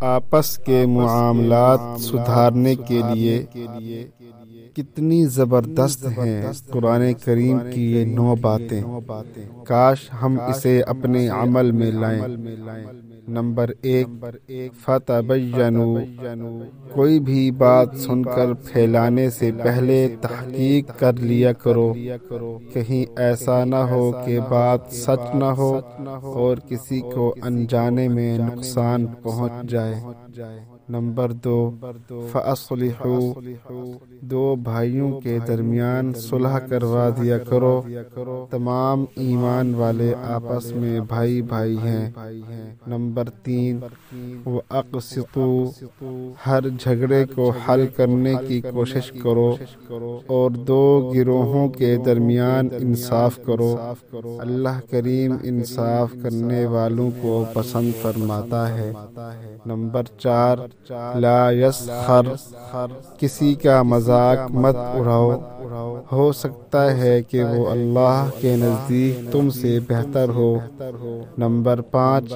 آپس کے معاملات سدھارنے کے لیے کتنی زبردست ہیں قرآن کریم کی یہ 9 باتیں، کاش ہم اسے اپنے عمل میں لائیں۔ نمبر 1، فتبینوا، کوئی بھی بات سن کر پھیلانے سے پہلے تحقیق کر لیا کرو، کہیں ایسا نہ ہو کہ بات سچ نہ ہو اور کسی کو انجانے میں نقصان پہنچ جائے۔ نمبر 2، فَأَصْلِحُوا، 2 بھائیوں کے درمیان صلح کروا دیا کرو، تمام ایمان والے آپس میں بھائی بھائی ہیں۔ نمبر 3، وَأَقْسِطُوا، ہر جھگڑے کو حل کرنے کی کوشش کرو اور 2 گروہوں کے درمیان انصاف کرو، اللہ کریم انصاف کرنے والوں کو پسند فرماتا ہے۔ نمبر 4، لا یسخر، کسی کا مذاق مت اڑاؤ، ہو سکتا ہے کہ وہ اللہ کے نزدیک تم سے بہتر ہو۔ نمبر 5،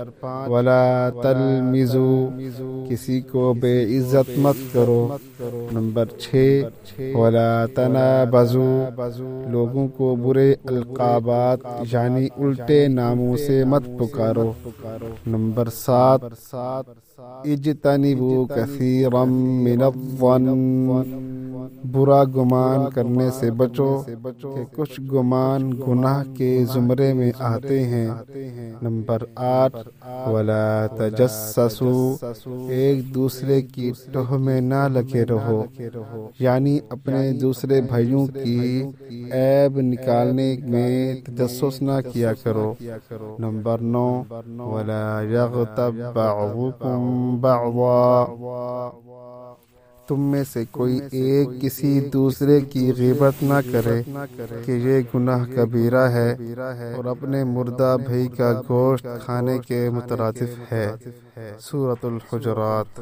ولا تلمزوا، کسی کو بے عزت مت کرو۔ نمبر 6، ولا تنابزوا، لوگوں کو برے القابات یعنی الٹے ناموں سے مت پکارو۔ نمبر 7، اجتنبوا کثیرا من الظن، برا گمان کرنے سے بچو کہ کچھ گمان گناہ کے زمرے میں آتے ہیں۔ نمبر 8، ولا تجسسوا، ایک دوسرے کی ٹوہ میں نہ لگے رہو، یعنی اپنے دوسرے بھائیوں کی عیب نکالنے میں تجسس نہ کیا کرو۔ نمبر 9، ولا یغتب بعضکم بعضا، تم میں سے کوئی ایک کسی دوسرے کی غیبت نہ کرے کہ یہ گناہ کبیرہ ہے اور اپنے مردہ بھائی کا گوشت کھانے کے مترادف ہے۔ سورۃ الحجرات۔